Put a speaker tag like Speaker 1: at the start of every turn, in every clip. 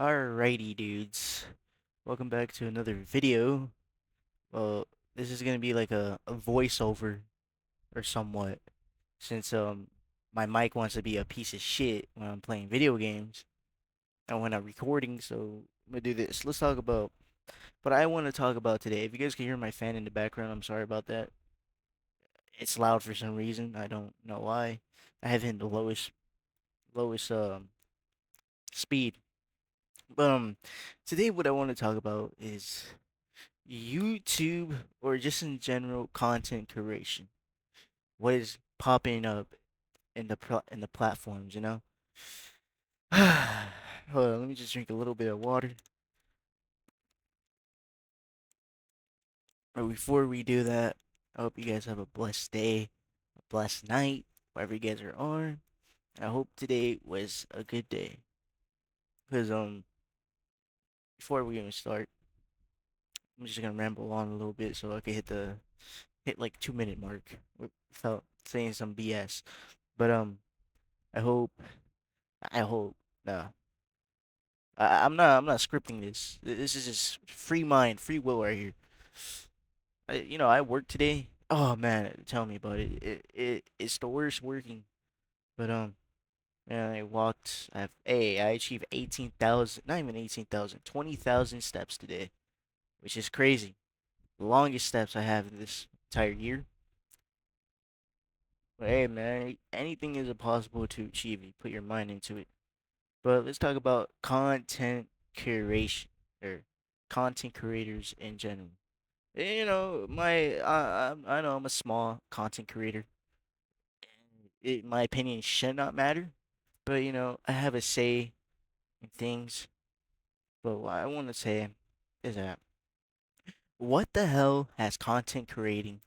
Speaker 1: Alrighty, dudes. Welcome back to another video. Well, this is gonna be like a voiceover or somewhat, since my mic wants to be a piece of shit when I'm playing video games and when I'm recording. So I'm gonna do this. Let's talk about what I want to talk about today. If you guys can hear my fan in the background, I'm sorry about that. It's loud for some reason. I don't know why. I have it in the lowest speed. But today what I want to talk about is YouTube or just in general content creation. What is popping up in the platforms, you know? Hold on, let me just drink a little bit of water. But before we do that, I hope you guys have a blessed day, a blessed night, wherever you guys are on. I hope today was a good day. Cause before we even start, I'm just gonna ramble on a little bit so I can hit like 2 minute mark without saying some BS. But I hope I hope no. I'm not scripting this. This is just free mind, free will right here. I worked today. Oh man, tell me about it. It's the worst working. But man, I walked. I achieved 18,000. Not even 18,000. 20,000 steps today, which is crazy. The longest steps I have this entire year. But hey, man, anything is possible to achieve. You put your mind into it. But let's talk about content curation or content creators in general. I know I'm a small content creator. My opinion should not matter, but I have a say in things. But what I want to say is that what the hell has content creation,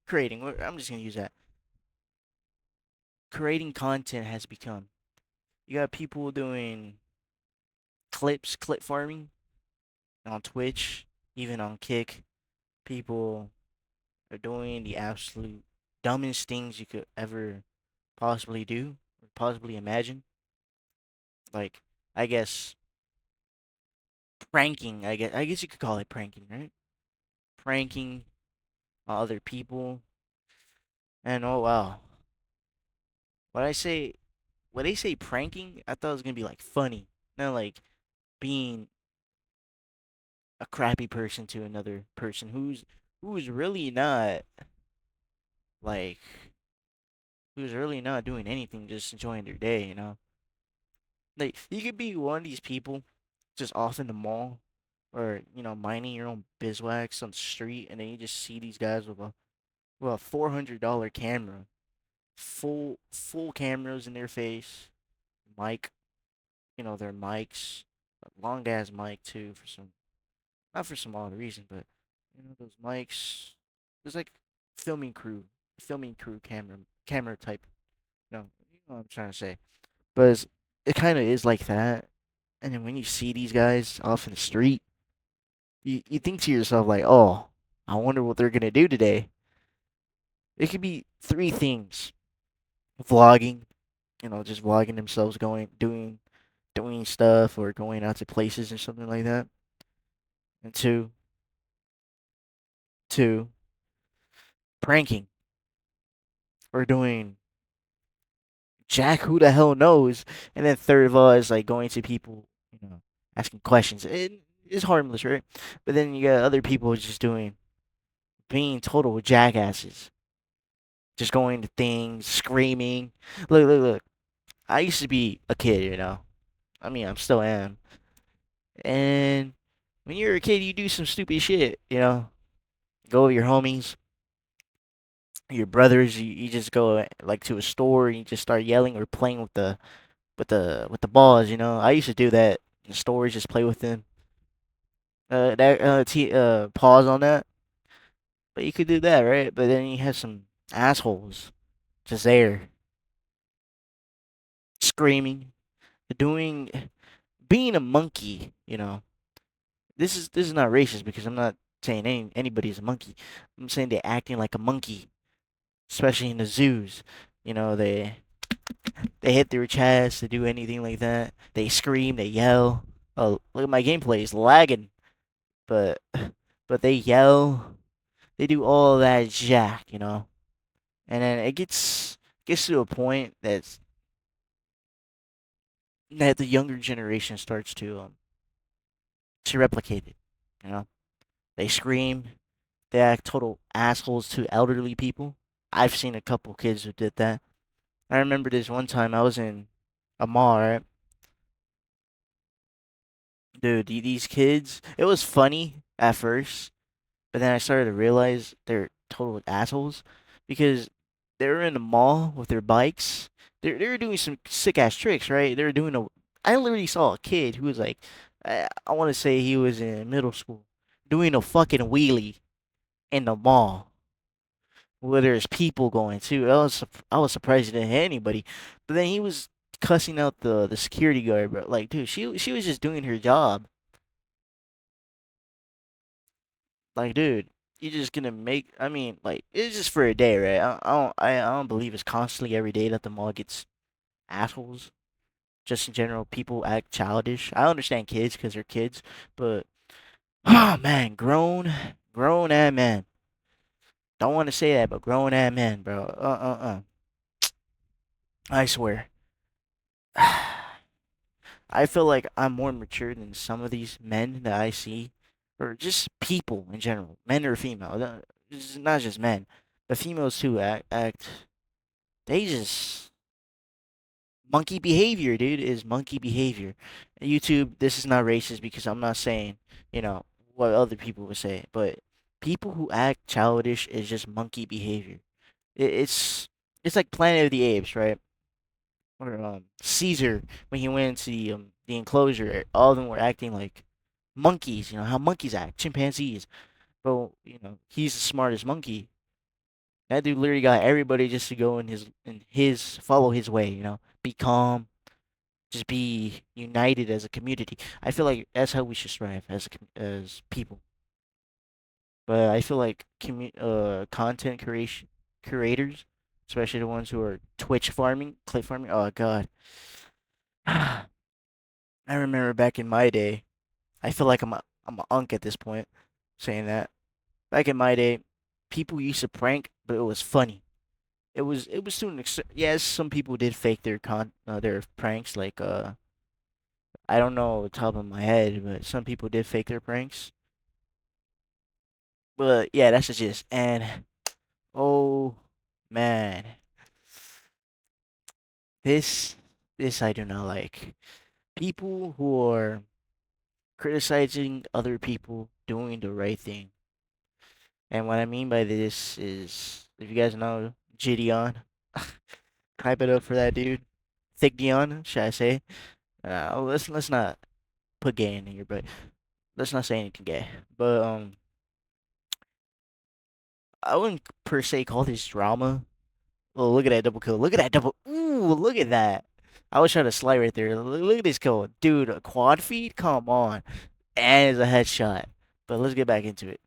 Speaker 1: creating? I'm just gonna use that. Creating content has become. You got people doing clip farming on Twitch, even on Kick. People are doing the absolute dumbest things you could ever possibly do or possibly imagine. Like, I guess pranking. I guess you could call it pranking, right? Pranking other people. And oh wow, what I say, when they say pranking, I thought it was gonna be like funny, not like being a crappy person to another person who's really not like who's really not doing anything, just enjoying their day, you know? Like you could be one of these people just off in the mall or, minding your own bizwax on the street and then you just see these guys with a $400 camera. Full cameras in their face. Mic, their mics. A long ass mic too for some not for some odd reason, but those mics there's like filming crew camera type. You know what I'm trying to say. But it kind of is like that. And then when you see these guys off in the street, you think to yourself like, oh, I wonder what they're gonna do today. It could be three things: vlogging, just vlogging themselves doing stuff or going out to places or something like that. And two, pranking or doing Jack who the hell knows. And then third of all is like going to people, asking questions. It is harmless, right? But then you got other people just being total jackasses. Just going to things, screaming. Look. I used to be a kid, I mean, I still am. And when you're a kid, you do some stupid shit, Go with your homies, your brothers. You just go like to a store and you just start yelling or playing with the balls. I used to do that in stores, just play with them. Pause on that. But you could do that, right? But then you have some assholes just there screaming, doing, being a monkey. This is not racist because I'm not saying anybody's a monkey. I'm saying they're acting like a monkey, especially in the zoos. They They hit their chest, they do anything like that. They scream, they yell. Oh, look at my gameplay, it's lagging. But but they yell, they do all that jack, you know. And then it gets to a point that the younger generation starts to replicate it. You know, they scream, they act total assholes to elderly people. I've seen a couple kids who did that. I remember this one time I was in a mall, right? Dude, these kids, it was funny at first, but then I started to realize they're total assholes because they were in the mall with their bikes. They were doing some sick ass tricks, right? They were doing a. I literally saw a kid who was like, I want to say he was in middle school, doing a fucking wheelie in the mall where there's people going too. I was surprised he didn't hit anybody, but then he was cussing out the security guard, bro. Like, dude, she was just doing her job. Like, dude, you're just gonna make. I mean, like, it's just for a day, right? I don't believe it's constantly every day that the mall gets assholes. Just in general, people act childish. I understand kids because they're kids, but oh man, grown ass man. Don't want to say that, but grown ass man, bro. I swear. I feel like I'm more mature than some of these men that I see, or just people in general, men or female. It's not just men, but females too act. They just monkey behavior, dude. Is monkey behavior. YouTube, this is not racist because I'm not saying you know what other people would say, but people who act childish is just monkey behavior. It's like Planet of the Apes, right? Or Caesar when he went into the enclosure, all of them were acting like monkeys. You know how monkeys act, chimpanzees. But you know he's the smartest monkey. That dude literally got everybody just to go in his follow his way. You know, be calm, just be united as a community. I feel like that's how we should strive as people. But I feel like content creation creators, especially the ones who are Twitch farming, clip farming. Oh God, I remember back in my day. I feel like I'm a unk at this point, saying that. Back in my day, people used to prank, but it was funny. It was to an extent. Yes, some people did fake their pranks. Like I don't know the top of my head, but some people did fake their pranks. But yeah, that's just and oh man, this this I do not like. People who are criticizing other people doing the right thing. And what I mean by this is, if you guys know Gideon, hype it up for that dude. Thick Dion, should I say? Let's not put gay in here, but let's not say anything gay. But I wouldn't per se call this drama. Oh, look at that double kill. Look at that double. Ooh, look at that. I was trying to slide right there. Look at this kill, dude. A quad feed? Come on, and it's a headshot. But let's get back into it.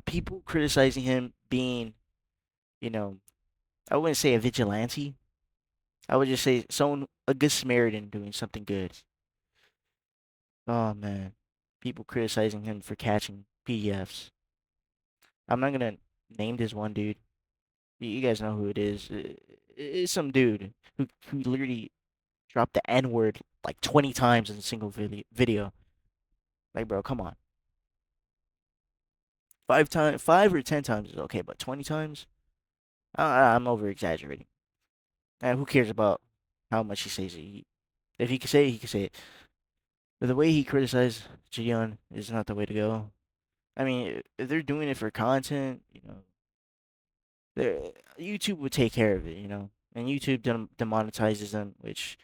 Speaker 1: People criticizing him being, you know, I wouldn't say a vigilante. I would just say a good Samaritan doing something good. Oh man, people criticizing him for catching PDFs. I'm not gonna name this one dude. You guys know who it is. It's some dude who literally dropped the N word like 20 times in a single video. Like, bro, come on. 5 times, 5 or 10 times is okay, but 20 times? I'm over exaggerating. And who cares about how much he says it? If he can say it, he can say it. But the way he criticized Jiyeon is not the way to go. I mean, if they're doing it for content, you know, YouTube would take care of it, you know, and YouTube demonetizes them, which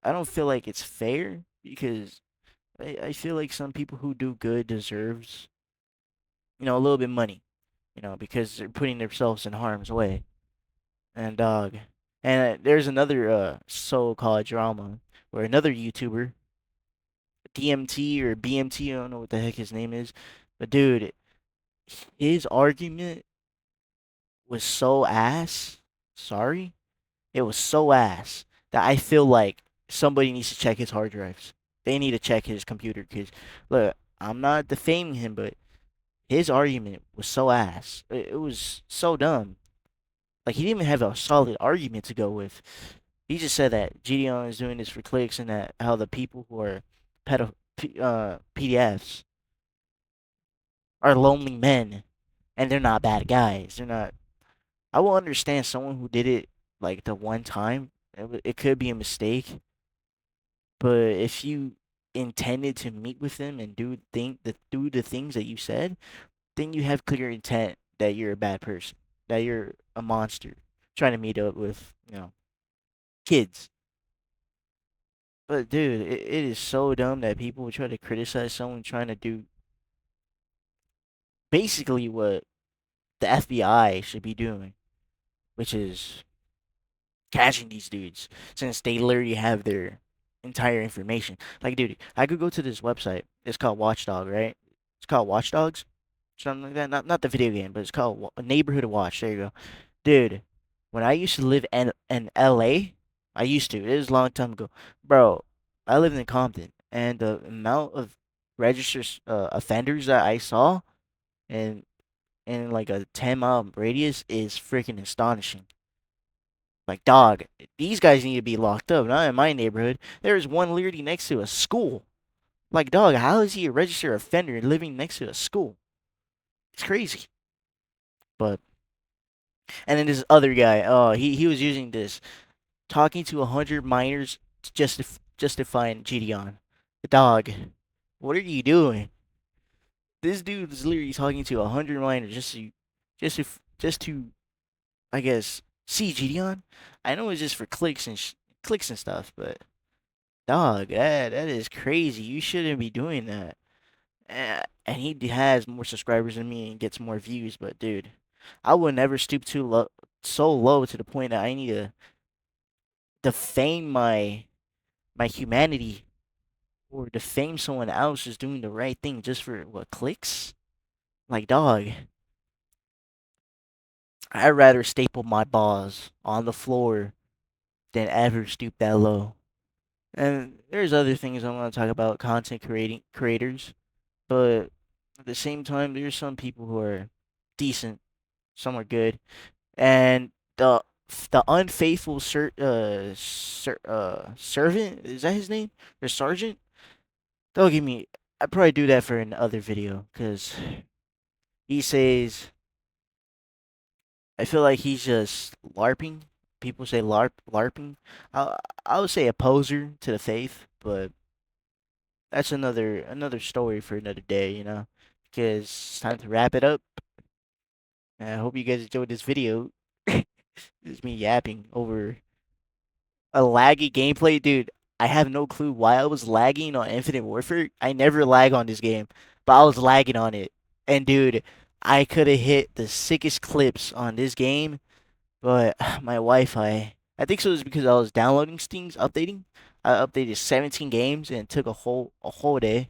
Speaker 1: I don't feel like it's fair because I feel like some people who do good deserves, you know, a little bit of money, you know, because they're putting themselves in harm's way. And dog, and there's another so-called drama where another YouTuber, DMT or BMT, I don't know what the heck his name is, but dude, his argument was so ass. Sorry. it was so ass that I feel like somebody needs to check his hard drives. They need to check his computer because look, I'm not defaming him, but his argument was so ass. It was so dumb. Like he didn't even have a solid argument to go with. He just said that Gideon is doing this for clicks and that how the people who are PDFs are lonely men and they're not bad guys. They're not. I will understand someone who did it like the one time. It could be a mistake, but if you intended to meet with them and do the things that you said, then you have clear intent that you're a bad person, that you're a monster trying to meet up with kids. But dude, it is so dumb that people try to criticize someone trying to do basically what the FBI should be doing, which is catching these dudes since they literally have their entire information. Like, dude, I could go to this website. It's called Watchdog, right? It's called Watchdogs, something like that. Not the video game, but it's called Neighborhood Watch. There you go, dude. When I used to live in LA, I used to. It was a long time ago, bro. I lived in Compton, and the amount of registered offenders that I saw in like a 10-mile radius is freaking astonishing. Like, dog, these guys need to be locked up. Not in my neighborhood. There's one literally next to a school. Like, dog, how is he a registered offender living next to a school? It's crazy. But and then this other guy, he was using this, talking to 100 minors just to find Gideon. Dog, what are you doing? This dude is literally talking to 100 minors just to just to I guess see Gideon. I know it's just for clicks and stuff, but dog, that is crazy. You shouldn't be doing that. And he has more subscribers than me and gets more views, but dude, I would never stoop too low, so low to the point that I need to defame my humanity or defame someone else who's doing the right thing just for what clicks. Like, dog, I'd rather staple my balls on the floor than ever stoop that low. And there's other things I want to talk about content creating creators, but at the same time, there's some people who are decent, some are good, and the unfaithful servant, is that his name? The sergeant? Don't give me. I'd probably do that for another video because he says I feel like he's just LARPing. People say LARPing. I would say a poser to the faith, but that's another story for another day, you know. Because it's time to wrap it up. And I hope you guys enjoyed this video. It's me yapping over a laggy gameplay, dude. I have no clue why I was lagging on Infinite Warfare. I never lag on this game, but I was lagging on it. And dude, I could have hit the sickest clips on this game, but my Wi-Fi. I think so. It was because I was downloading things, updating. I updated 17 games and it took a whole day.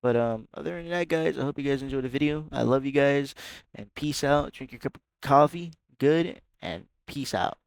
Speaker 1: But other than that, guys, I hope you guys enjoyed the video. I love you guys, and peace out. Drink your cup of coffee, good, and peace out.